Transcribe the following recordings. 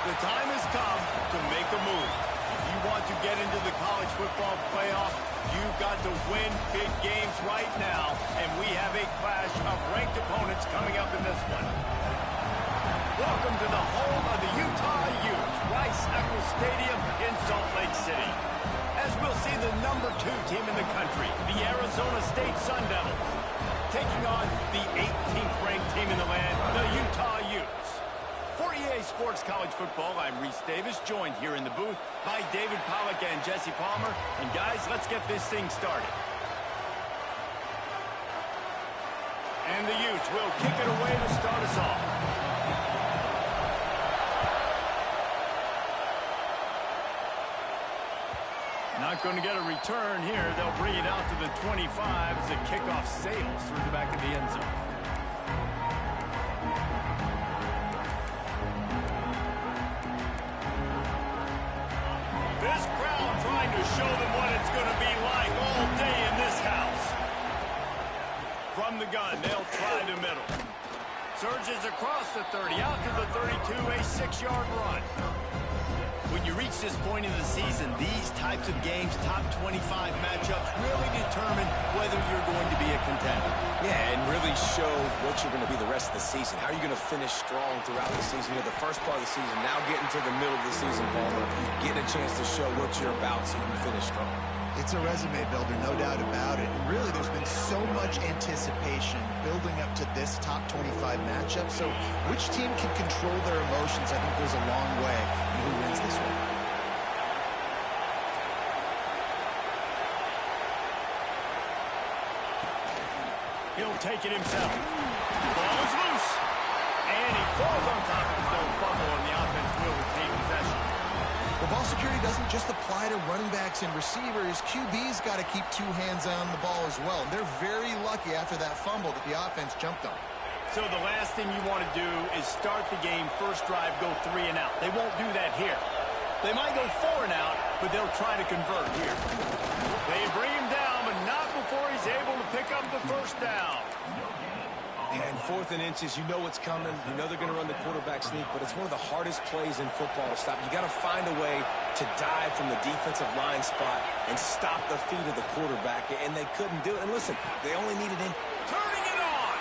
The time has come to make a move. If you want to get into the college football playoff, you've got to win big games right now, and we have a clash of ranked opponents coming up in this one. Welcome to the home of the Utah Utes, Rice-Eccles Stadium in Salt Lake City. As we'll see the number 2 team in the country, the Arizona State Sun Devils, taking on the 18th ranked team in the land, the Utah Utes. For EA Sports College Football, I'm Reese Davis, joined here in the booth by David Pollack and Jesse Palmer. And guys, let's get this thing started. And the Utes will kick it away to start us off. Not going to get a return here. They'll bring it out to the 25 as the kickoff sails through the back of the end zone. This crowd trying to show them what it's going to be like all day in this house. From the gun, they'll try the middle. Surges across the 30, out to the 32, a 6-yard run. When you reach this point in the season, these types of games, top 25 matchups, really determine whether you're going to be a contender. Yeah, and really show what you're going to be the rest of the season. How are you going to finish strong throughout the season? You know, the first part of the season, now getting to the middle of the season, Palmer, getting a chance to show what you're about so you can finish strong. It's a resume builder, no doubt about it. And really, there's been so much anticipation building up to this top 25 matchup. So which team can control their emotions, I think, goes a long way in who wins this one. He'll take it himself. The ball is loose. And he falls on top of his own fumble, and the offense will retain possession. Well, ball security doesn't just apply to running backs and receivers. QB's got to keep 2 hands on the ball as well. And they're very lucky after that fumble that the offense jumped on. So the last thing you want to do is start the game, first drive, go 3 and out. They won't do that here. They might go 4 and out, but they'll try to convert here. They bring him down, but not before he's able to pick up the first down. And 4th and inches, you know what's coming. You know they're going to run the quarterback sneak, but it's one of the hardest plays in football to stop. You got to find a way to dive from the defensive line spot and stop the feet of the quarterback, and they couldn't do it. And listen, they only needed him. Turning it on.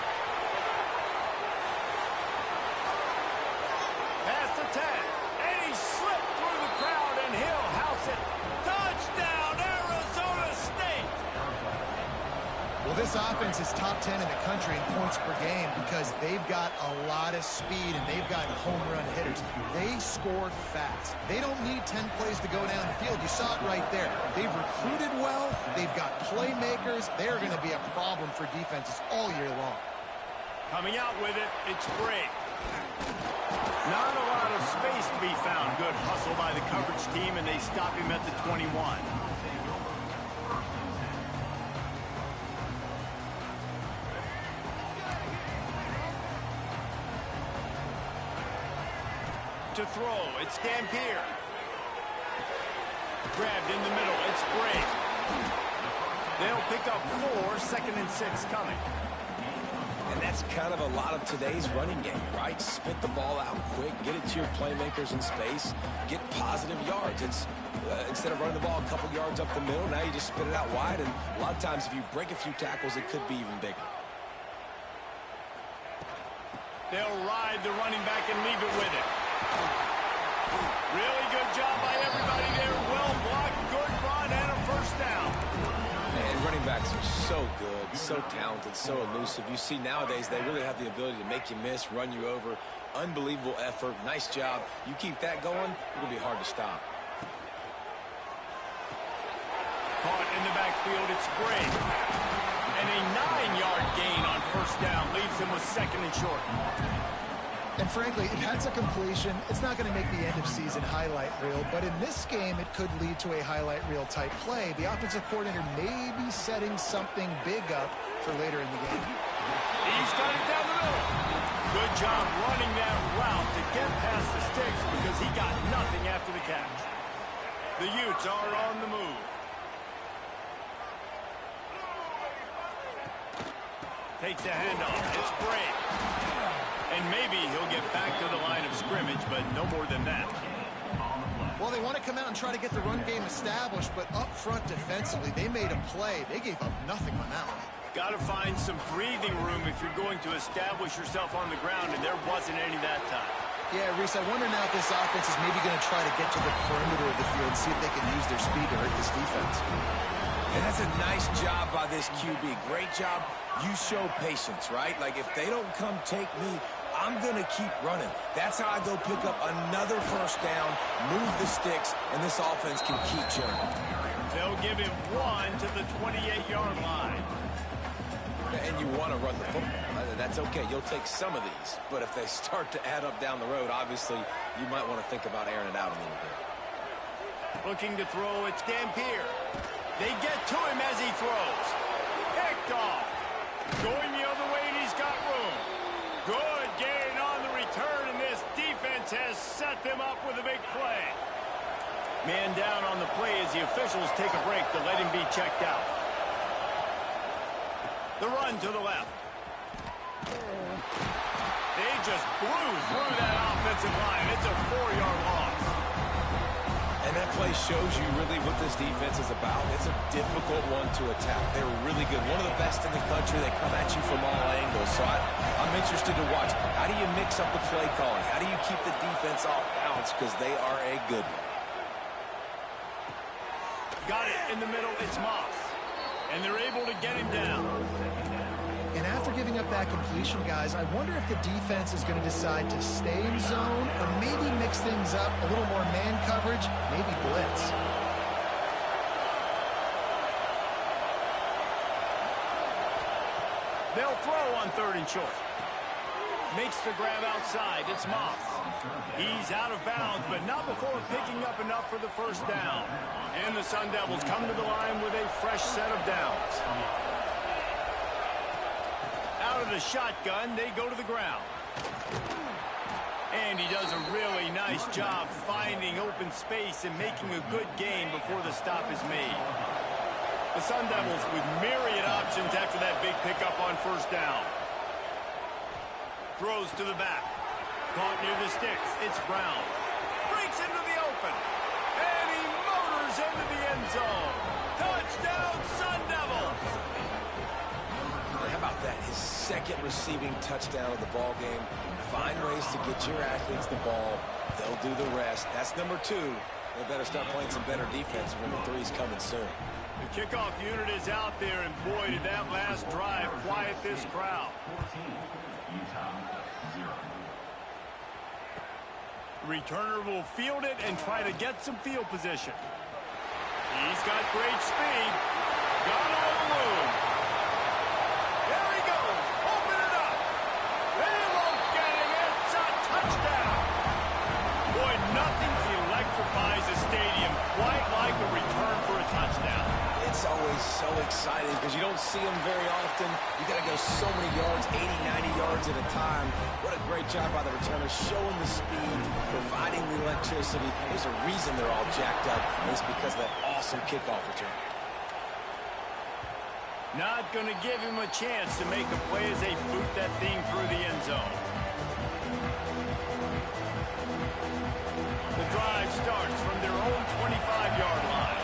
Past the 10, and he slipped through the crowd, and he'll house it. Touchdown, Arizona State. Well, this offense is top 10 in the country in points per game because they've got a lot of speed and they've got home run hitters. They score fast. They don't need 10 plays to go down the field. You saw it right there. They've recruited well. They've got playmakers. They're going to be a problem for defenses all year long. Coming out with it, it's Bray. Not a lot of space to be found. Good hustle by the coverage team, and they stop him at the 21. To throw, it's Dampier. Grabbed in the middle, it's Bray. They'll pick up 4, 2nd and 6 coming. And that's kind of a lot of today's running game, right? Spit the ball out quick, get it to your playmakers in space, get positive yards. It's instead of running the ball a couple yards up the middle, now you just spit it out wide, and a lot of times if you break a few tackles, it could be even bigger. They'll ride the running back and leave it with it. Really good job by everybody there. Well blocked, good run, and a first down. And running backs are so good, so talented, so elusive. You see nowadays they really have the ability to make you miss, run you over. Unbelievable effort. Nice job. You keep that going, it'll be hard to stop. Caught in the backfield, it's Bray. And a 9-yard gain on first down leaves him with 2nd and short. And frankly, if that's a completion, it's not going to make the end-of-season highlight reel. But in this game, it could lead to a highlight reel-type play. The offensive coordinator may be setting something big up for later in the game. He's got it down the middle. Good job running that route to get past the sticks because he got nothing after the catch. The Utes are on the move. Takes the handoff. It's Bray. And maybe he'll get back to the line of scrimmage, but no more than that. Well, they want to come out and try to get the run game established, but up front defensively, they made a play. They gave up nothing on that one. Got to find some breathing room if you're going to establish yourself on the ground, and there wasn't any that time. Yeah, Reese, I wonder now if this offense is maybe going to try to get to the perimeter of the field and see if they can use their speed to hurt this defense. And that's a nice job by this QB. Great job. You show patience, right? Like, if they don't come take me, I'm going to keep running. That's how I go pick up another first down, move the sticks, and this offense can keep churning. They'll give him one to the 28-yard line. And you want to run the football. That's okay. You'll take some of these. But if they start to add up down the road, obviously, you might want to think about airing it out a little bit. Looking to throw, it's Dampier. They get to him as he throws. Picked off. Going the other way, and he's got room. Good gain on the return, and this defense has set them up with a big play. Man down on the play as the officials take a break to let him be checked out. The run to the left. They just blew through that offensive line. It's a 4-yard loss. And that play shows you really what this defense is about. It's a difficult one to attack. They're really good. One of the best in the country. They come at you from all angles. So I'm interested to watch. How do you mix up the play calling? How do you keep the defense off balance? Because they are a good one. Got it in the middle. It's Moss. And they're able to get him down. And after giving up that completion, guys, I wonder if the defense is going to decide to stay in zone or maybe mix things up, a little more man coverage, maybe blitz. They'll throw on 3rd and short. Makes the grab outside. It's Moss. He's out of bounds, but not before picking up enough for the first down. And the Sun Devils come to the line with a fresh set of downs. Out of the shotgun, they go to the ground. And he does a really nice job finding open space and making a good gain before the stop is made. The Sun Devils with myriad options after that big pickup on first down. Throws to the back. Caught near the sticks. It's Brown. Breaks into the open. And he motors into the end zone. Touchdown, Sun Devils! How about that? His second receiving touchdown of the ball game. Find ways to get your athletes the ball. They'll do the rest. That's number 2. They better start playing some better defense. Number 3 is coming soon. The kickoff unit is out there, and boy, did that last drive quiet this crowd. Returner will field it and try to get some field position. He's got great speed. Got all the room. There he goes. Open it up. They won't get him. It's a touchdown. Boy, nothing electrifies a stadium quite like a return for a touchdown. It's always so exciting because you don't see them very often. You got to go so many yards, 80, 90 yards at a time. What a great job by the returner, showing the speed, providing the electricity. There's a reason they're all jacked up, and it's because of that awesome kickoff return. Not going to give him a chance to make a play as they boot that thing through the end zone. The drive starts from their own 25-yard line.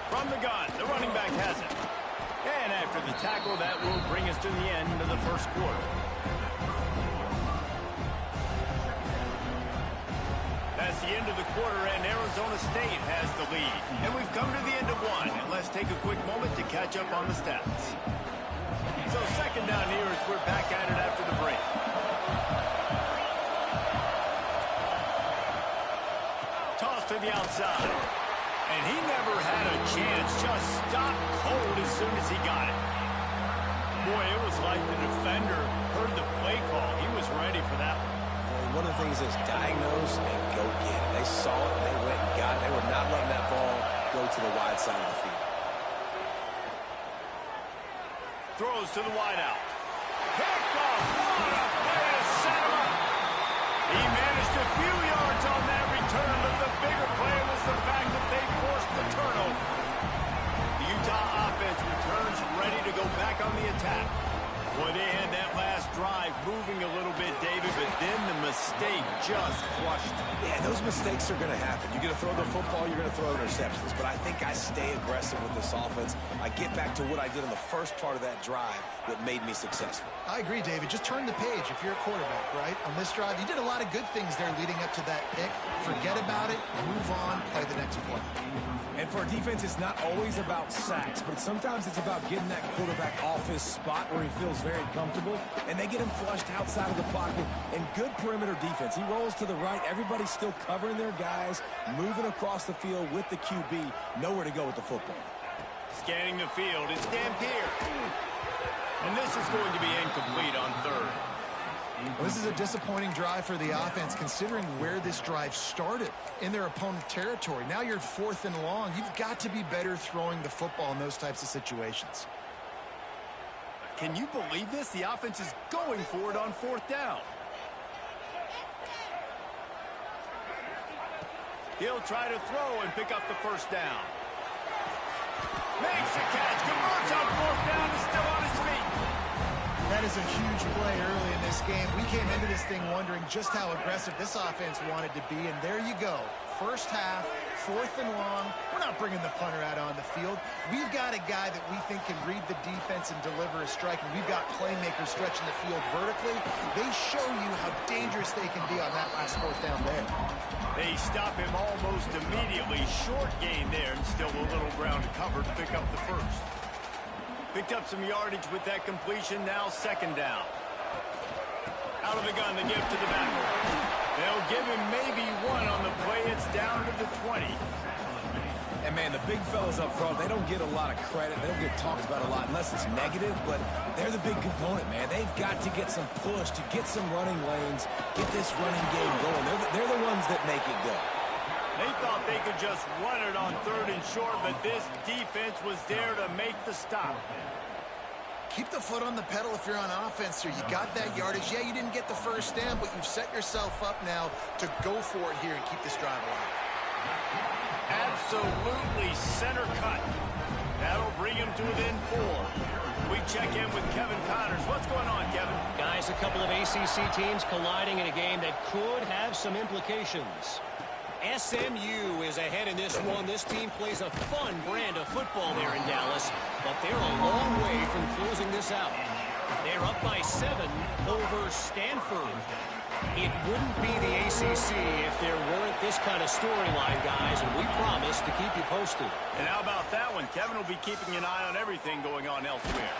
From the gun, the running back has it. And after the tackle, that will bring us to the end of the first quarter. That's the end of the quarter, and Arizona State has the lead. And we've come to the end of one, and let's take a quick moment to catch up on the stats. So second down here as we're back at it after the break. Toss to the outside. And he never had a chance, just stopped cold as soon as he got it. Boy, it was like the defender heard the play call. He was ready for that one. And one of the things is diagnose and go get it. They saw it, they went and got it. They were not letting that ball go to the wide side of the field. Throws to the wideout. Picked off. What a play to set him up. He managed a few yards on that return, but the bigger play was the fact that they forced the turnover. The Utah offense returns ready to go back on the attack. Boy, they had mistakes are going to happen. You're going to throw the football, you're going to throw interceptions. But I think I stay aggressive with this offense. I get back to what I did in the first part of that drive that made me successful. I agree, David. Just turn the page if you're a quarterback, right? On this drive, you did a lot of good things there leading up to that pick. Forget about it, move on, play the next play. And for a defense, it's not always about sacks, but sometimes it's about getting that quarterback off his spot where he feels very comfortable, and they get him flushed outside of the pocket. And good perimeter defense. He rolls to the right. Everybody's still covering their guys, moving across the field with the QB. Nowhere to go with the football. Scanning the field, it's Dampier. And this is going to be incomplete on third. Well, this is a disappointing drive for the offense, considering where this drive started in their opponent territory. Now you're 4th and long. You've got to be better throwing the football in those types of situations. Can you believe this? The offense is going for it on 4th down. He'll try to throw and pick up the first down. Makes a catch, converts on 4th down, is still on his feet. That is a huge play early in this game. We came into this thing wondering just how aggressive this offense wanted to be, and there you go. First half, 4th and long. We're not bringing the punter out on the field. We've got a guy that we think can read the defense and deliver a strike, and we've got playmakers stretching the field vertically. They show you how dangerous they can be on that last 4th down there. They stop him almost immediately. Short gain there, and still a little ground to cover to pick up the first. Picked up some yardage with that completion. Now 2nd down. Out of the gun, the give to the back. They'll give him maybe 1 on the play. It's down to the 20. And, man, the big fellas up front, they don't get a lot of credit. They don't get talked about a lot unless it's negative, but they're the big component, man. They've got to get some push, to get some running lanes, get this running game going. They're the ones that make it go. They thought they could just run it on 3rd and short, but this defense was there to make the stop. Keep the foot on the pedal if you're on offense here. You got that yardage. Yeah, you didn't get the first down, but you've set yourself up now to go for it here and keep this drive alive. Absolutely center cut. That'll bring him to within 4. We check in with Kevin Connors. What's going on, Kevin? Guys, a couple of ACC teams colliding in a game that could have some implications. SMU is ahead in this one. This team plays a fun brand of football there in Dallas, but they're a long way from closing this out. They're up by 7 over Stanford. It wouldn't be the ACC if there weren't this kind of storyline, guys, and we promise to keep you posted. And how about that one? Kevin will be keeping an eye on everything going on elsewhere.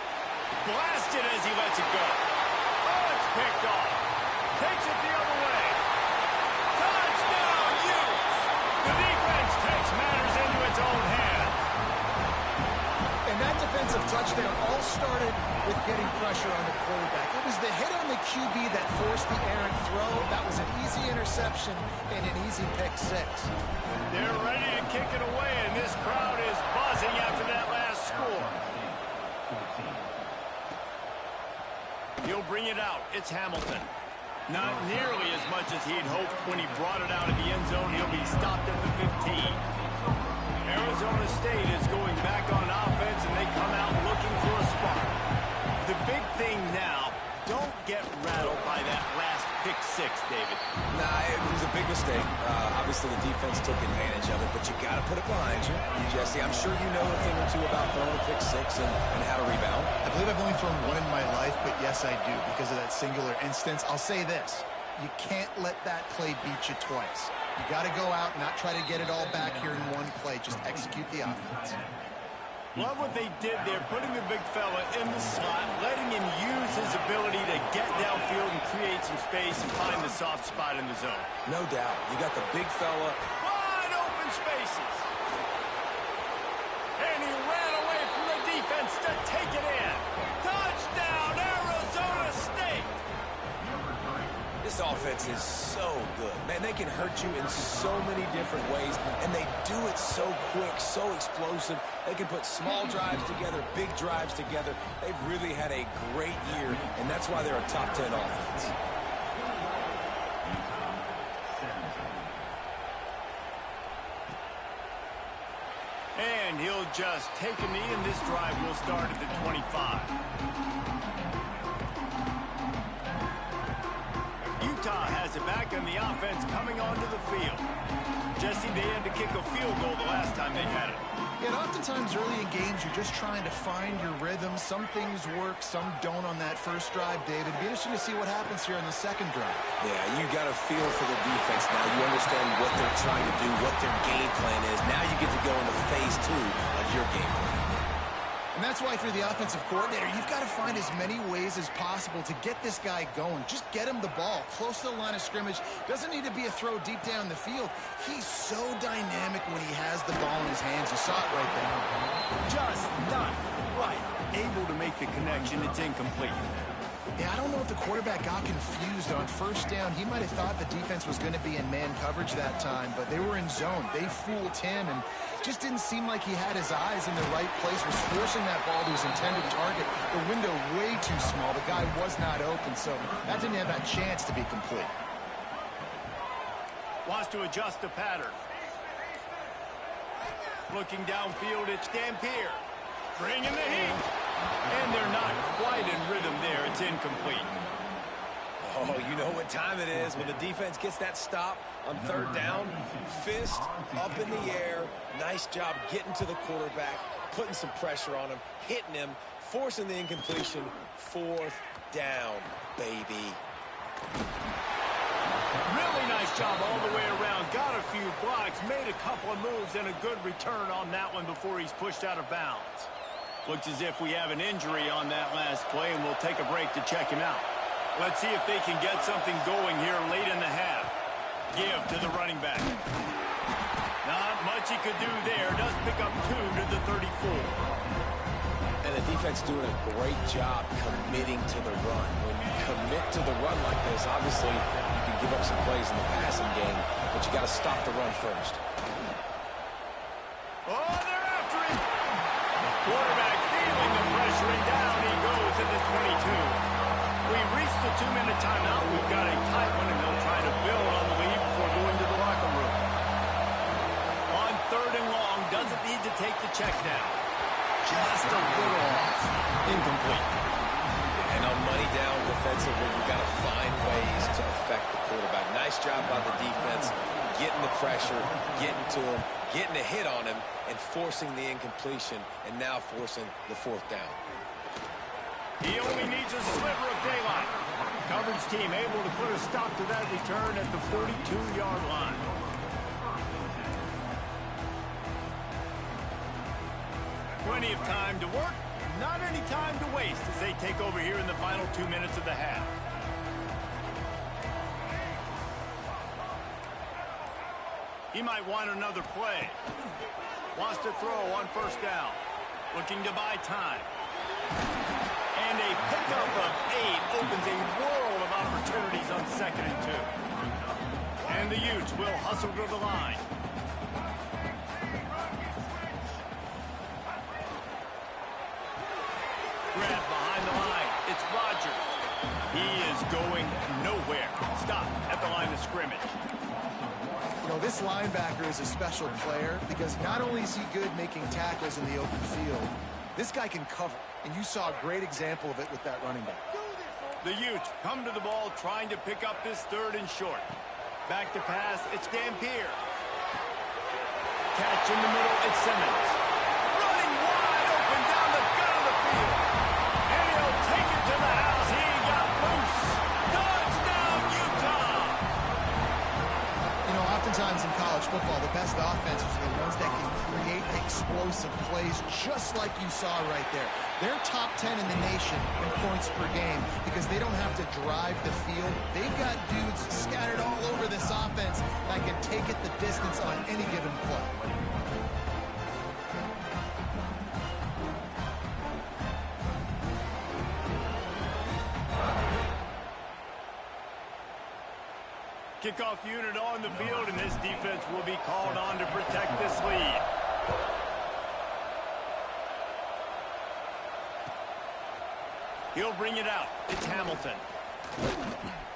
Blasted as he lets it go. Oh, it's picked off. Takes it the other way. Touchdown, Utes! The defense takes matters into its own hands. And that defensive touchdown all started with getting pressure on the quarterback. It was the hit on the QB that forced the errant throw. That was an easy interception and an easy pick 6. They're ready to kick it away, and this crowd is buzzing after that last score. He'll bring it out. It's Hamilton. Not nearly as much as he'd hoped when he brought it out of the end zone. He'll be stopped at the 15. Arizona State is going back on offense, and they come out looking for a spark. The big thing now, don't get rattled by that last pick 6, David. Nah, it was a big mistake. Obviously, the defense took advantage of it, but you got to put it behind you. Jesse, I'm sure you know a thing or two about throwing a pick 6 and how to rebound. I believe I've only thrown 1 in my life, but yes, I do because of that singular instance. I'll say this. You can't let that play beat you twice. You got to go out and not try to get it all back here in one play. Just execute the offense. Love what they did there, putting the big fella in the slot, letting him use his ability to get downfield and create some space and find the soft spot in the zone. No doubt. You got the big fella. Wide open spaces. And he ran away from the defense to take it in. Touchdown, Arizona State. This offense is so good. Man, they can hurt you in so many different ways, and they do it so quick, so explosive. They can put small drives together, big drives together. They've really had a great year, and that's why they're a top 10 offense. And he'll just take a knee, and this drive will start at the 25. Utah has it back in the offense coming onto the field. Jesse, they had to kick a field goal the last time they had it. Yeah, and oftentimes early in games, you're just trying to find your rhythm. Some things work, some don't on that first drive, David. It'd be interesting to see what happens here on the second drive. Yeah, you got a feel for the defense now. You understand what they're trying to do, what their game plan is. Now you get to go into phase 2 of your game plan. And that's why, for the offensive coordinator, you've got to find as many ways as possible to get this guy going. Just get him the ball close to the line of scrimmage. Doesn't need to be a throw deep down the field. He's so dynamic when he has the ball in his hands. You saw it right there. Just not right. Able to make the connection. It's incomplete. Yeah, I don't know if the quarterback got confused on first down. He might have thought the defense was going to be in man coverage that time, but they were in zone. They fooled him, and just didn't seem like he had his eyes in the right place, was forcing that ball to his intended target. The window way too small. The guy was not open, so that didn't have that chance to be complete. Wants to adjust the pattern. Looking downfield, it's Dampier. Bringing the heat. And they're not quite in rhythm there. It's incomplete. Oh, you know what time it is when the defense gets that stop on third down. Fist up in the air. Nice job getting to the quarterback, putting some pressure on him, hitting him, forcing the incompletion. Fourth down, baby. Really nice job all the way around. Got a few blocks, made a couple of moves, and a good return on that one before he's pushed out of bounds. Looks as if we have an injury on that last play, and we'll take a break to check him out. Let's see if they can get something going here late in the half. Give to the running back. Not much he could do there. Does pick up 2 to the 34. And the defense doing a great job committing to the run. When you commit to the run like this, obviously you can give up some plays in the passing game, but you got to stop the run first. Oh, they're after him. Quarterback feeling the pressure, and down he goes at the 22. We've reached the 2-minute timeout. We've got a tight one, and they'll try to build on the lead before going to the locker room. On third and long, doesn't need to take the check down. Just a little off. Incomplete. And on money down defensively, you've got to find ways to affect the quarterback. Nice job by the defense, getting the pressure, getting to him, getting a hit on him, and forcing the incompletion, and now forcing the fourth down. He only needs a sliver of daylight. Coverage team able to put a stop to that return at the 42-yard line. Plenty of time to work, not any time to waste as they take over here in the final 2 minutes of the half. He might want another play. Wants to throw on first down. Looking to buy time. And a pickup of 8 opens a world of opportunities on 2nd and 2. And the Utes will hustle to the line. Grab behind the line. It's Rodgers. He is going nowhere. Stop at the line of scrimmage. You know, this linebacker is a special player because not only is he good making tackles in the open field, this guy can cover, and you saw a great example of it with that running back. The Utes come to the ball trying to pick up this 3rd and short. Back to pass, it's Dampier. Catch in the middle, it's Simmons. Running wide open down the gut of the field. And he'll take it to the house. He got loose. Touchdown, Utah! You know, oftentimes in college football, the best offenses are the ones that can create explosive plays just like you saw right there. They're top 10 in the nation in points per game because they don't have to drive the field. They've got dudes scattered all over this offense that can take it the distance on any given play. Kickoff unit on the field, and this defense will be called on to protect this lead. He'll bring it out. It's Hamilton.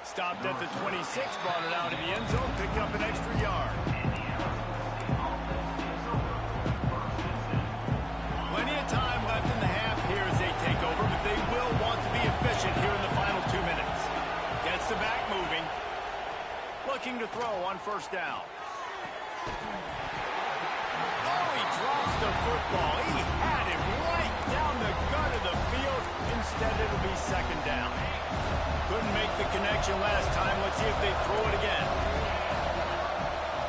Stopped at the 26, brought it out of the end zone, picked up an extra yard. Plenty of time left in the half here as they take over, but they will want to be efficient here in the final 2 minutes. Gets the back moving. first down. Oh, he drops the football. He had it right down the gut of the field. Instead, it'll be second down. Couldn't make the connection last time. Let's see if they throw it again.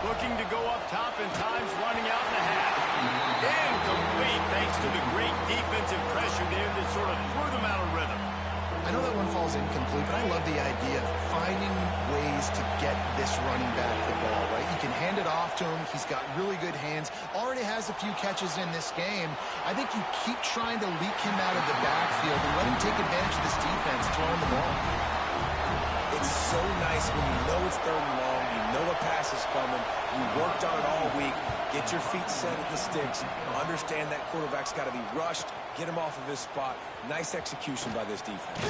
Looking to go up top, and time's running out in the half. Incomplete, thanks to the great defensive pressure there that sort of threw them out of rhythm. I know that one falls incomplete, but I love the idea of finding ways to get this running back the ball, right? You can hand it off to him. He's got really good hands. Already has a few catches in this game. I think you keep trying to leak him out of the backfield and let him take advantage of this defense throwing the ball. It's so nice when you know it's third and long, you know a pass is coming, you worked on it all week, get your feet set at the sticks, understand that quarterback's got to be rushed, get him off of his spot. Nice execution by this defense.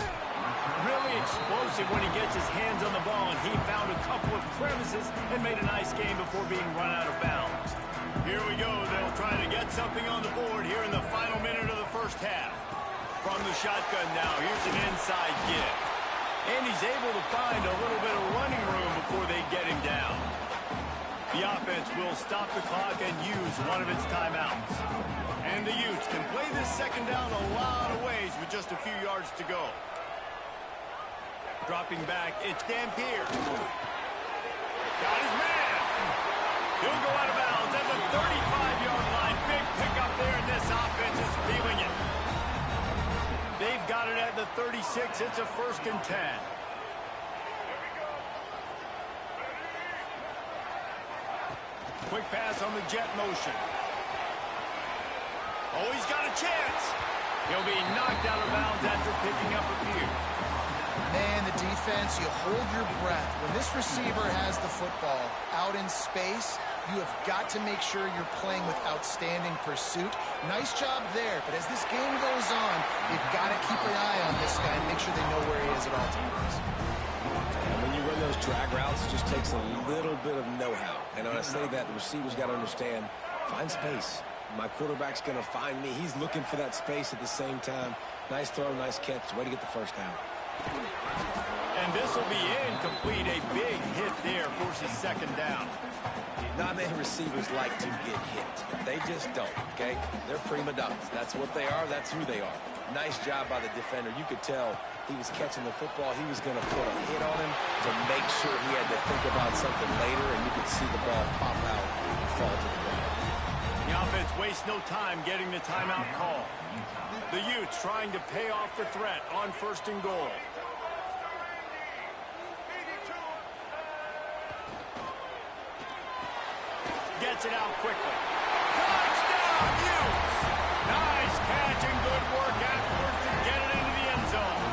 Really explosive when he gets his hands on the ball, and he found a couple of crevices and made a nice game before being run out of bounds. Here we go. They'll try to get something on the board here in the final minute of the first half. From the shotgun now, here's an inside give. And he's able to find a little bit of running room before they get him down. The offense will stop the clock and use one of its timeouts. And the Utes can play this second down a lot of ways with just a few yards to go. Dropping back, it's Dampier. Got his man. He'll go out of bounds at the 35-yard line. Big pickup there, and this offense is feeling it. They've got it at the 36. It's a 1st and 10. Quick pass on the jet motion. Oh, he's got a chance. He'll be knocked out of bounds after picking up a few. Man, the defense, you hold your breath. When this receiver has the football out in space, you have got to make sure you're playing with outstanding pursuit. Nice job there, but as this game goes on, you've got to keep an eye on this guy and make sure they know where he is at all times. And when you run those drag routes, it just takes a little bit of know-how. And when I say that, the receiver's got to understand, find space. My quarterback's going to find me. He's looking for that space at the same time. Nice throw, nice catch. Way to get the first down. And this will be incomplete. A big hit there forces second down. Not many receivers like to get hit. They just don't, okay? They're prima donnas. That's what they are. That's who they are. Nice job by the defender. You could tell he was catching the football. He was going to put a hit on him to make sure he had to think about something later, and you could see the ball pop out and fall to the ground. The offense wastes no time getting the timeout call. The Utes trying to pay off the threat on 1st and goal. Gets it out quickly. Touchdown, Utes! Nice catch and good work afterwards to get it into the end zone.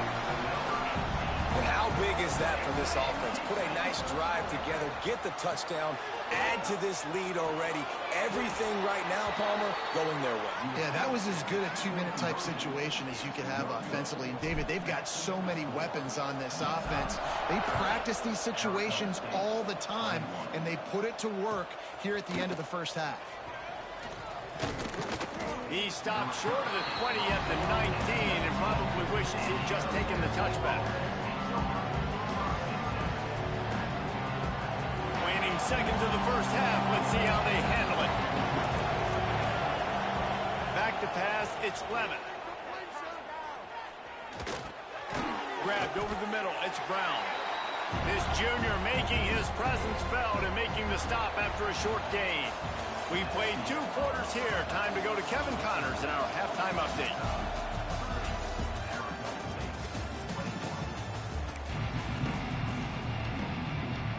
And how big is that for this offense? Put a nice drive together, get the touchdown, add to this lead already. Everything right now, Palmer, going their way. Yeah, that was as good a 2-minute type situation as you could have offensively. And, David, they've got so many weapons on this offense. They practice these situations all the time, and they put it to work here at the end of the first half. He stopped short of the 20 at the 19 and probably wishes he'd just taken the touchback. Waning seconds of the first half. Let's see how they handle it. Back to pass. It's Lemon. Grabbed over the middle. It's Brown. This junior making his presence felt and making the stop after a short gain. We played 2 quarters here. Time to go to Kevin Connors in our halftime update.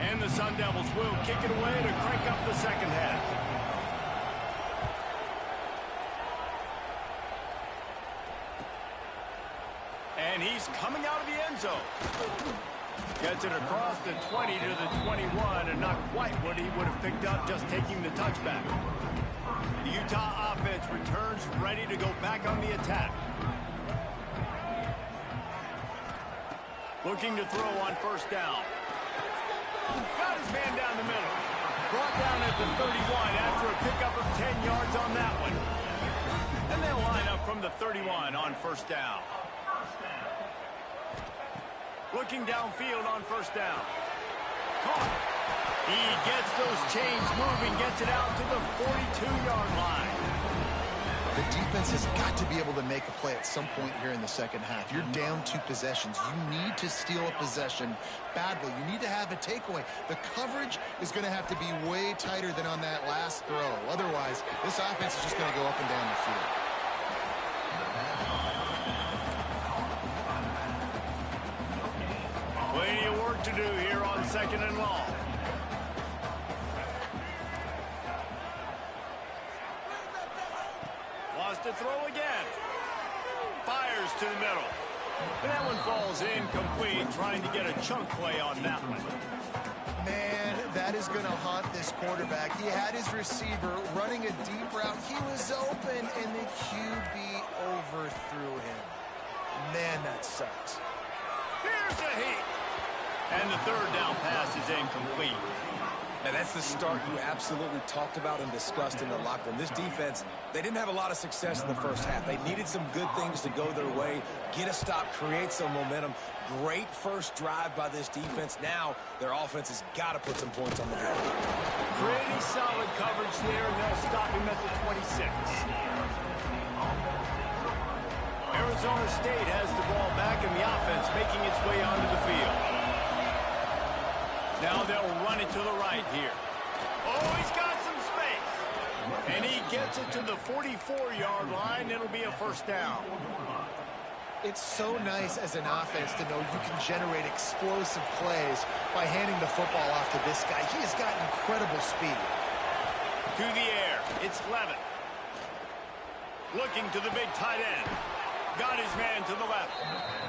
And the Sun Devils will kick it away to crank up the second half. And he's coming out of the end zone. Gets it across the 20 to the 21, and not quite what he would have picked up just taking the touchback. The Utah offense returns ready to go back on the attack. Looking to throw on 1st down. Got his man down the middle. Brought down at the 31 after a pickup of 10 yards on that one. And they'll line up from the 31 on 1st down. Looking downfield on 1st down. Caught. He gets those chains moving, gets it out to the 42-yard line. The defense has got to be able to make a play at some point here in the second half. You're down 2 possessions. You need to steal a possession badly. You need to have a takeaway. The coverage is going to have to be way tighter than on that last throw. Otherwise, this offense is just going to go up and down the field. Plenty of work to do here on 2nd and long. To throw again. Fires to the middle. And that one falls incomplete, trying to get a chunk play on that one. Man, that is going to haunt this quarterback. He had his receiver running a deep route. He was open, and the QB overthrew him. Man, that sucks. Here's a heat. And the 3rd down pass is incomplete. And that's the start you absolutely talked about and discussed in the locker room. This defense, they didn't have a lot of success in the first half. They needed some good things to go their way, get a stop, create some momentum. Great first drive by this defense. Now their offense has got to put some points on the board. Pretty solid coverage there, and they'll stop him at the 26. Arizona State has the ball back, and the offense making its way onto the field. Now they'll run it to the right here. Oh, he's got some space. And he gets it to the 44-yard line. It'll be a 1st down. It's so nice as an offense to know you can generate explosive plays by handing the football off to this guy. He has got incredible speed. To the air. It's Levin. Looking to the big tight end. Got his man to the left.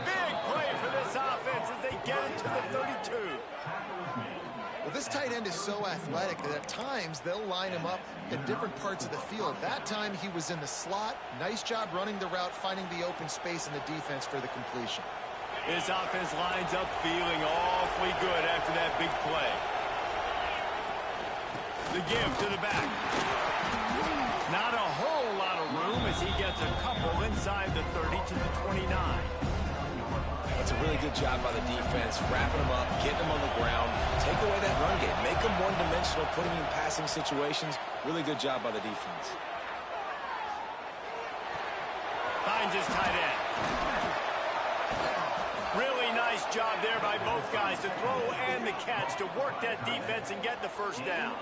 Big play for this offense as they get it to the 32. Well, this tight end is so athletic that at times they'll line him up in different parts of the field. That time he was in the slot. Nice job running the route, finding the open space in the defense for the completion. This offense lines up feeling awfully good after that big play. The give to the back. Not a whole lot of room as he gets a couple inside the 30 to the 29. That's a really good job by the defense, wrapping them up, getting them on the ground, take away that run game, make them one-dimensional, putting them in passing situations. Really good job by the defense. Finds his tight end. Really nice job there by both guys to throw and the catch to work that defense and get the 1st down.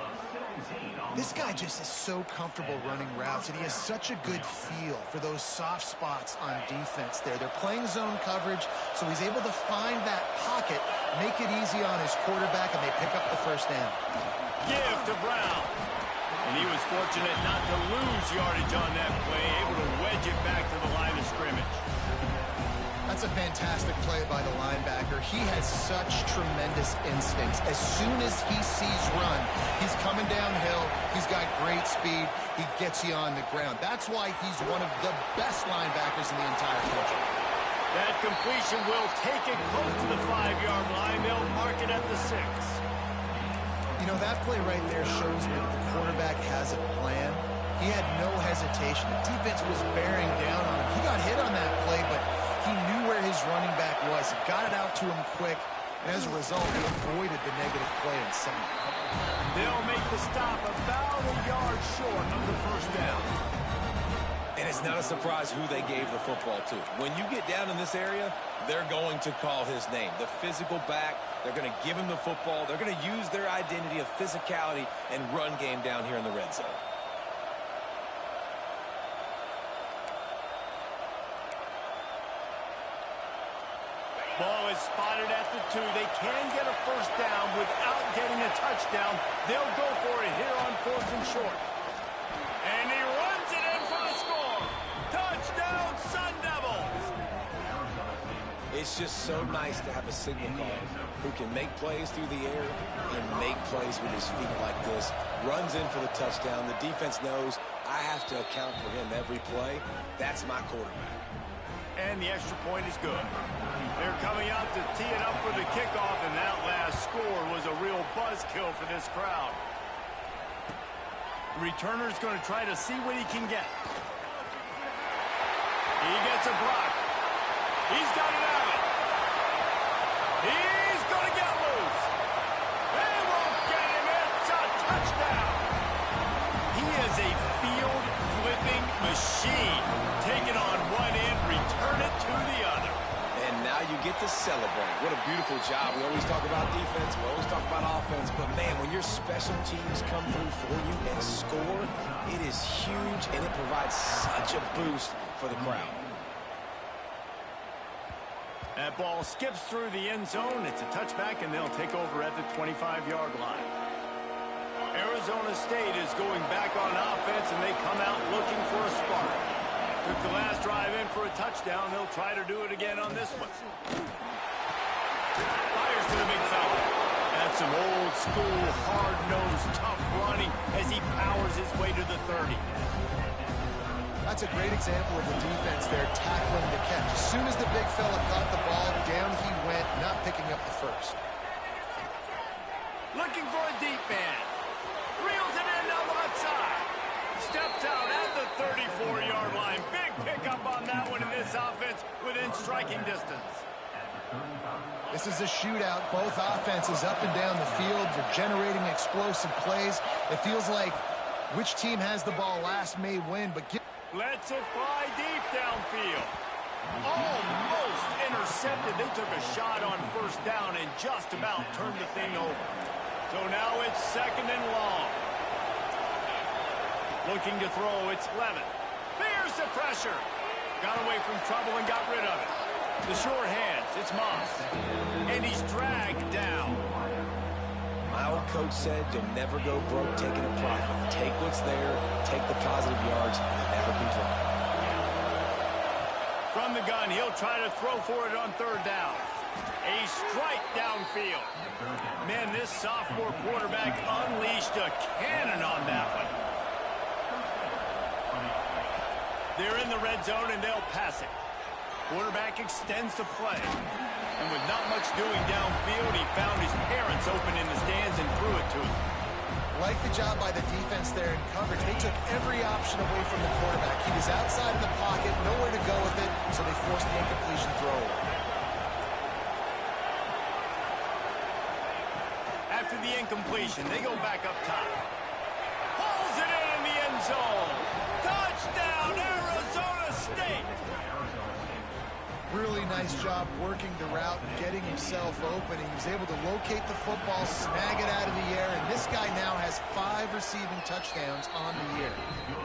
This guy just is so comfortable running routes, and he has such a good feel for those soft spots on defense there. They're playing zone coverage, so he's able to find that pocket, make it easy on his quarterback, and they pick up the 1st down. Give to Brown. And he was fortunate not to lose yardage on that play, able to wedge it back to the line of scrimmage. That's a fantastic play by the linebacker. He has such tremendous instincts. As soon as he sees run, he's coming downhill. He's got great speed. He gets you on the ground. That's why he's one of the best linebackers in the entire country. That completion will take it close to the 5-yard line. They'll mark it at the 6. You know, that play right there shows me that the quarterback has a plan. He had no hesitation. The defense was bearing down on him. He got hit on that play, but he knew where his running back was. He got it out to him quick, and as a result, he avoided the negative play in center. They'll make the stop about a yard short of the 1st down. And it's not a surprise who they gave the football to. When you get down in this area, they're going to call his name. The physical back, they're going to give him the football. They're going to use their identity of physicality and run game down here in the red zone. Ball is spotted at the 2. They can get a 1st down without getting a touchdown. They'll go for it here on 4th and short. And he runs it in for the score. Touchdown, Sun Devils! It's just so nice to have a signal caller who can make plays through the air and make plays with his feet like this. Runs in for the touchdown. The defense knows I have to account for him every play. That's my quarterback. And the extra point is good. They're coming out to tee it up for the kickoff, and that last score was a real buzzkill for this crowd. The returner's going to try to see what he can get. He gets a block. He's got it out. He's going to get loose. They won't get is a field-flipping machine. Take it on one end, return it to the other. And now you get to celebrate. What a beautiful job. We always talk about defense. We always talk about offense. But, man, when your special teams come through for you and score, it is huge, and it provides such a boost for the crowd. That ball skips through the end zone. It's a touchback, and they'll take over at the 25-yard line. Arizona State is going back on offense, and they come out looking for a spark. Took the last drive in for a touchdown. They'll try to do it again on this one. Fires to the big fella. That's some old-school, hard-nosed, tough running as he powers his way to the 30. That's a great example of the defense there tackling the catch. As soon as the big fella caught the ball, down he went, not picking up the first. Looking for a deep man. Reels it in down the left side. Steps out at the 34-yard line. Big pickup on that one in this offense within striking distance. This is a shootout. Both offenses up and down the field. They're generating explosive plays. It feels like which team has the ball last may win, but Lets it fly deep downfield. Almost intercepted. They took a shot on first down and just about turned the thing over. So now it's second and long. Looking to throw, it's Levin. There's the pressure. Got away from trouble and got rid of it. The short hands, it's Moss. And he's dragged down. My old coach said you'll never go broke taking a profit. Take what's there, take the positive yards, and never complain. From the gun, he'll try to throw for it on third down. A strike downfield. Man, this sophomore quarterback unleashed a cannon on that one. They're in the red zone, and they'll pass it. Quarterback extends the play. And with not much doing downfield, he found his parents open in the stands and threw it to him. like the job by the defense there in coverage. They took every option away from the quarterback. He was outside of the pocket, nowhere to go with it, so they forced the incompletion throw. After the incompletion, they go back up top. Pulls it in the end zone. Touchdown, Arizona State. Really nice job working the route and getting himself open. He was able to locate the football, snag it out of the air, and this guy now has 5 receiving touchdowns on the year.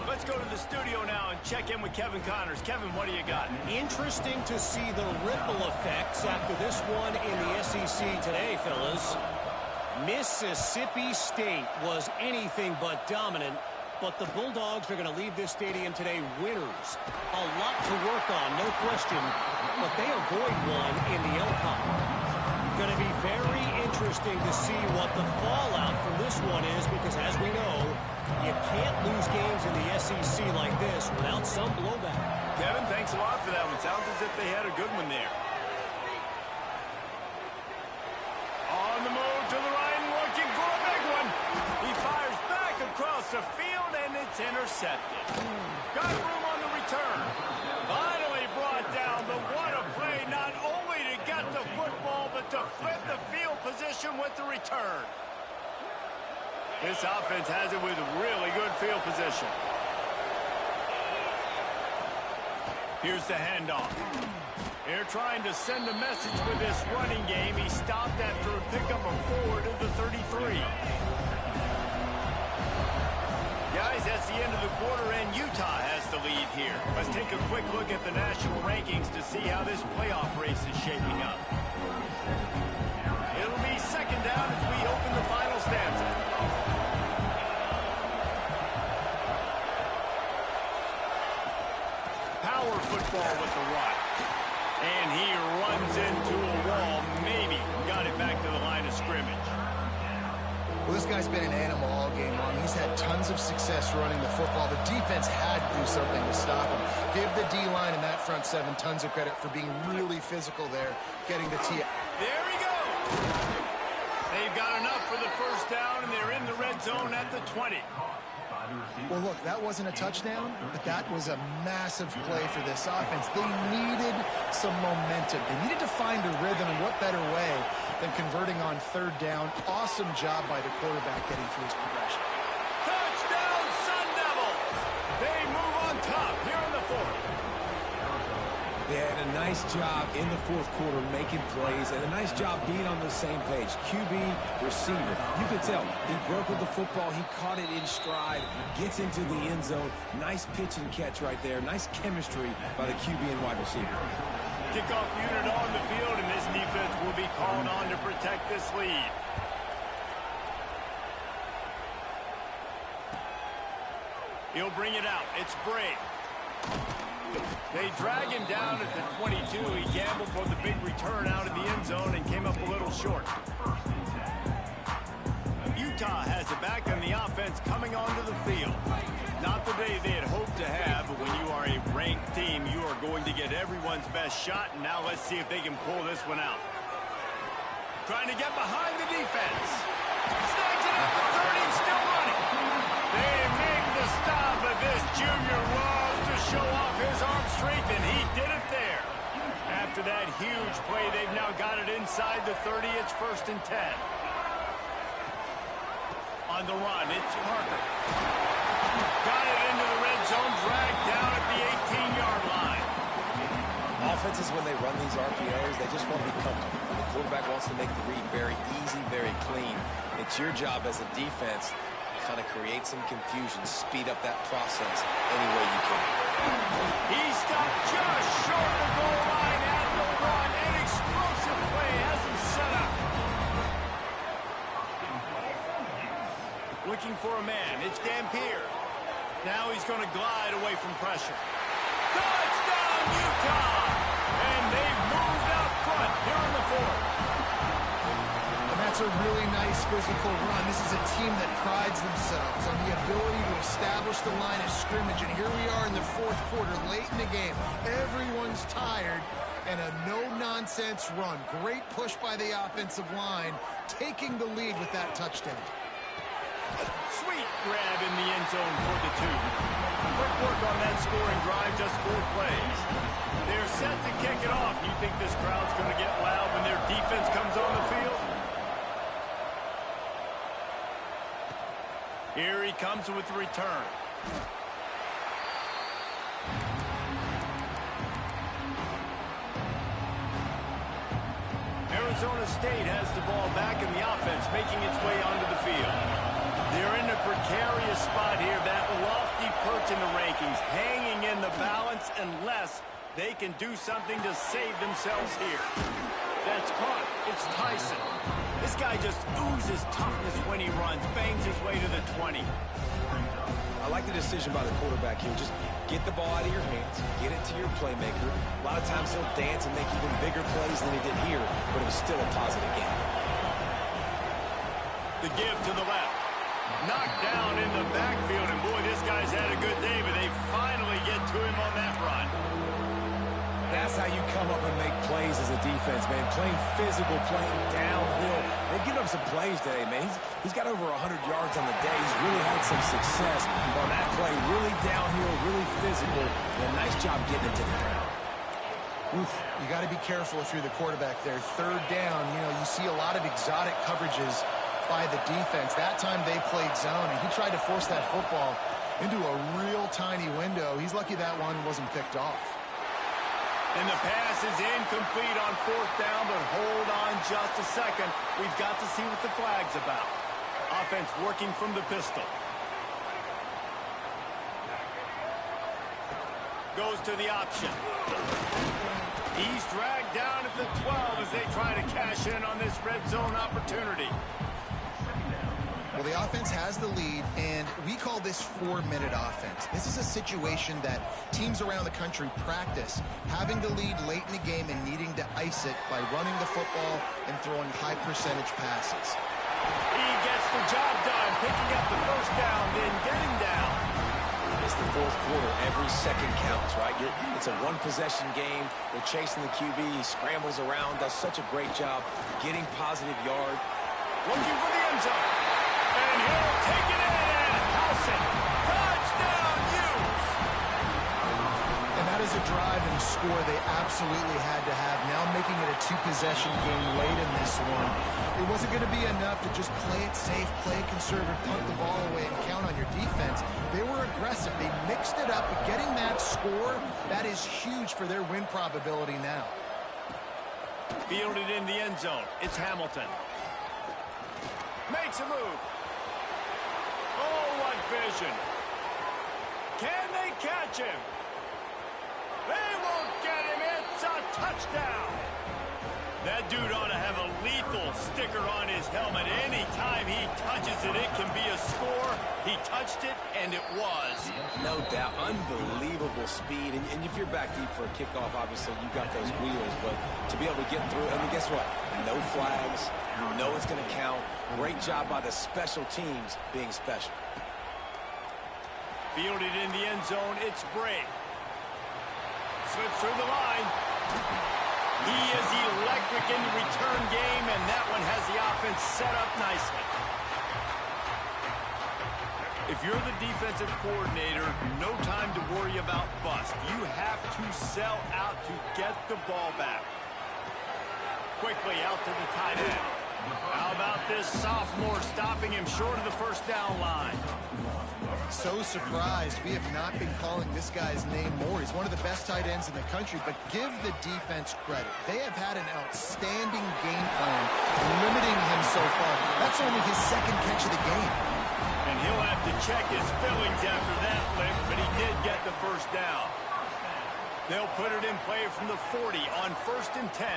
Let's go to the studio now and check in with Kevin Connors. Kevin, what do you got? Interesting to see the ripple effects after this one in the SEC today, fellas. Mississippi State was anything but dominant, but the Bulldogs are going to leave this stadium today winners. A lot to work on, no question, but they avoid one in the LCOP. Going to be very interesting to see what the fallout from this one is, because as we know, you can't lose games in the SEC like this without some blowback. Kevin, thanks a lot for that one. Sounds as if they had a good one there. On the move to the right, looking for a big one. He fires back across the field, and it's intercepted. Got room on the return. Finally brought down, but what a play, not only to get the football, but to flip the field position with the return. This offense has it with really good field position. Here's the handoff. They're trying to send a message with this running game. He stopped after a pickup of 4 to the 33. Guys, that's the end of the quarter, and Utah has the lead here. Let's take a quick look at the national rankings to see how this playoff race is shaping up. It'll be second down as we open the final stanza. Power football with the run. And he runs into a wall. Maybe got it back to the line of scrimmage. Well, this guy's been an animal all game long. He's had tons of success running the football. The defense had to do something to stop him. Give the D-line and that front seven tons of credit for being really physical there, getting the T. There he goes. They've got enough for the first down, and they're in the red zone at the 20. Well, look, that wasn't a touchdown, but that was a massive play for this offense. They needed some momentum. They needed to find a rhythm, and what better way than converting on third down. Awesome job by the quarterback getting through his progression. Touchdown, Sun Devils! Yeah, and a nice job in the fourth quarter making plays, and a nice job being on the same page. QB, receiver. You could tell he broke with the football. He caught it in stride, gets into the end zone. Nice pitch and catch right there. Nice chemistry by the QB and wide receiver. Kickoff unit on the field, and this defense will be called on to protect this lead. He'll bring it out. It's Bray. They drag him down at the 22. He gambled for the big return out of the end zone and came up a little short. Utah has it back on the offense coming onto the field. Not the day they had hoped to have, but when you are a ranked team, you are going to get everyone's best shot, and now let's see if they can pull this one out. Trying to get behind the defense. Snags it at the 30, still running. They make the stop, but this junior loves to show off his arm strength, and he did it there. After that huge play, they've now got it inside the 30. It's 1st and 10. On the run, it's Parker. Got it into the red zone, dragged down at the 18-yard line. Offenses, when they run these RPOs, they just want to be comfortable. And the quarterback wants to make the read very easy, very clean. It's your job as a defense kind of create some confusion, speed up that process any way you can. He stopped just short of the goal line at the run. An explosive play has him set up. Looking for a man. It's Dampier. Now he's going to glide away from pressure. Touchdown, Utah! And they've moved out front here on the 4th. That's a really nice physical run. This is a team that prides themselves on the ability to establish the line of scrimmage. And here we are in the 4th quarter, late in the game. Everyone's tired, and a no-nonsense run. Great push by the offensive line, taking the lead with that touchdown. Sweet grab in the end zone for the 2. Quick work on that scoring drive, just 4 plays. They're set to kick it off. You think this crowd's going to get loud when their defense comes on the field? Here he comes with the return. Arizona State has the ball back in the offense, making its way onto the field. They're in a precarious spot here, that lofty perch in the rankings, hanging in the balance unless they can do something to save themselves here. That's caught. It's Tyson. This guy just oozes toughness when he runs, bangs his way to the 20. I like the decision by the quarterback here. Just get the ball out of your hands, get it to your playmaker. A lot of times he'll dance and make even bigger plays than he did here, but it was still a positive game. The give to the left. Knocked down in the backfield, and boy, this guy's had a good day, but they finally get to him on that run. That's how you come up and make plays as a defense, man. Playing physical, playing downhill. They've given up some plays today, man. He's got over 100 yards on the day. He's really had some success on that play. Really downhill, really physical, and a nice job getting it to the ground. Oof, you got to be careful if you're the quarterback there. 3rd down, you see a lot of exotic coverages by the defense. That time they played zone, and he tried to force that football into a real tiny window. He's lucky that one wasn't picked off. And the pass is incomplete on 4th down, but hold on just a second. We've got to see what the flag's about. Offense working from the pistol. Goes to the option. He's dragged down at the 12 as they try to cash in on this red zone opportunity. Well, the offense has the lead, and we call this 4-minute offense. This is a situation that teams around the country practice, having the lead late in the game and needing to ice it by running the football and throwing high-percentage passes. He gets the job done, picking up the 1st down, then getting down. It's the 4th quarter. Every second counts, right? It's a one-possession game. They're chasing the QB. He scrambles around, does such a great job getting positive yard. Looking for the end zone. And he'll take it in and house it. Touchdown, Utes! And that is a drive and a score they absolutely had to have. Now making it a 2-possession game late in this one. It wasn't going to be enough to just play it safe, play it conservative, punt the ball away, and count on your defense. They were aggressive. They mixed it up, getting that score. score, that is huge for their win probability now. Fielded in the end zone. It's Hamilton. Makes a move. Oh, what vision. Can they catch him? They won't get him. It's a touchdown. That dude ought to have a lethal sticker on his helmet. Anytime he touches it, it can be a score. He touched it, and it was. No doubt. Unbelievable speed. And if you're back deep for a kickoff, obviously, you've got those wheels. But to be able to get through, and guess what? No flags. You know it's going to count. Great job by the special teams being special. Fielded in the end zone. It's Bray. Slips through the line. He is electric in the return game, and that one has the offense set up nicely. If you're the defensive coordinator, no time to worry about bust. You have to sell out to get the ball back. Quickly out to the tight end. How about this sophomore stopping him short of the first down line? So surprised we have not been calling this guy's name more. He's one of the best tight ends in the country, but give the defense credit. They have had an outstanding game plan limiting him so far. That's only his second catch of the game. And he'll have to check his fillings after that lick, but he did get the first down. They'll put it in play from the 40 on 1st and 10.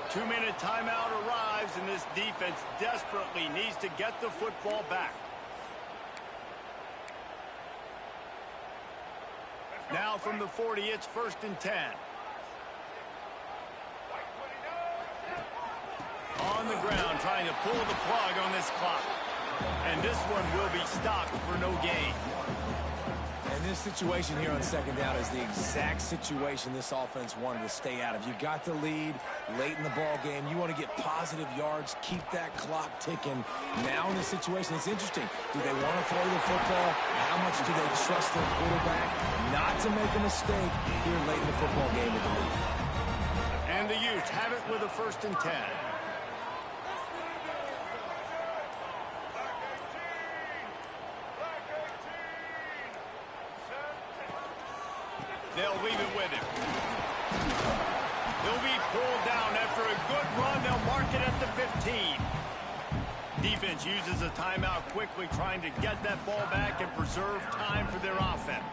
2-minute timeout arrives, and this defense desperately needs to get the football back. Now from the 40, it's 1st and 10. On the ground, trying to pull the plug on this clock. And this one will be stopped for no gain. And this situation here on 2nd down is the exact situation this offense wanted to stay out of. You got the lead late in the ball game. You want to get positive yards, keep that clock ticking. Now in this situation, it's interesting. Do they want to throw the football? How much do they trust their quarterback not to make a mistake here late in the football game with the lead? And the Utes have it with a 1st and 10. They'll leave it with him. He'll be pulled down after a good run. They'll mark it at the 15. Defense uses a timeout quickly, trying to get that ball back and preserve time for their offense.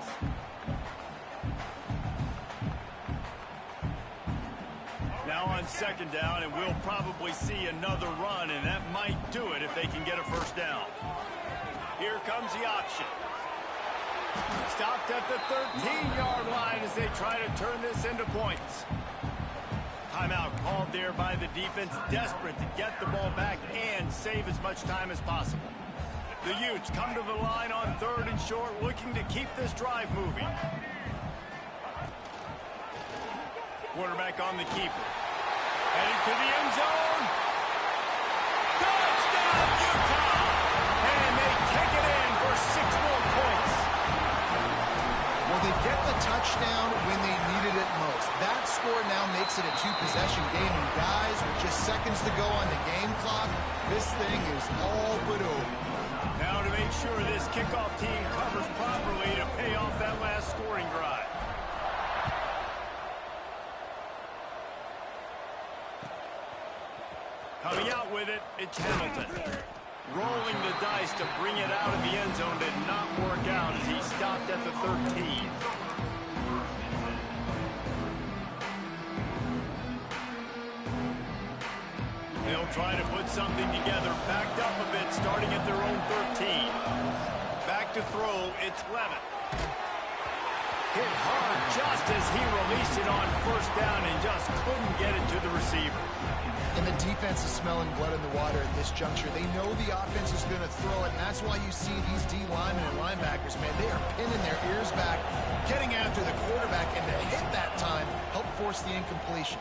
Now on 2nd down, and we'll probably see another run, and that might do it if they can get a first down. Here comes the option. Stopped at the 13-yard line as they try to turn this into points. Timeout called there by the defense, desperate to get the ball back and save as much time as possible. The Utes come to the line on 3rd and short, looking to keep this drive moving. Quarterback on the keeper. Heading to the end zone. Touchdown, Utah! And they take it in for 6 more points. Well, they get the touchdown when they needed it most. That score now makes it a 2-possession game, and guys, with just seconds to go on the game clock, this thing is all but over. Now to make sure this kickoff team covers properly to pay off that last scoring drive. Coming out with it, it's Hamilton. Rolling the dice to bring it out of the end zone did not work out as he stopped at the 13. They'll try to put something together, backed up a bit, starting at their own 13. Back to throw, it's Levitt. Hit hard just as he released it on 1st down and just couldn't get it to the receiver. And the defense is smelling blood in the water at this juncture. They know the offense is going to throw it, and that's why you see these D linemen and linebackers, man, they are pinning their ears back, getting after the quarterback, and to hit that time, help force the incompletion.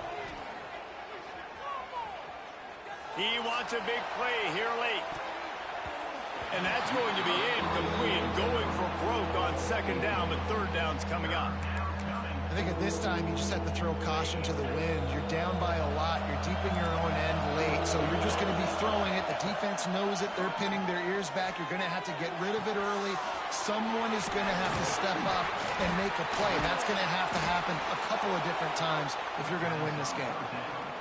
He wants a big play here late. And that's going to be incomplete, going for broke on 2nd down, but 3rd down's coming up. I think at this time, you just have to throw caution to the wind. You're down by a lot. You're deep in your own end late, so you're just going to be throwing it. The defense knows it. They're pinning their ears back. You're going to have to get rid of it early. Someone is going to have to step up and make a play. That's going to have to happen a couple of different times if you're going to win this game.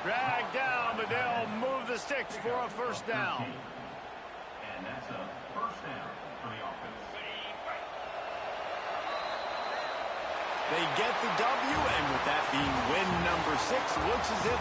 Drag down, but they'll move the sticks for a first down. And that's a first down for the offense. They get the W, and with that being win number 6, looks as if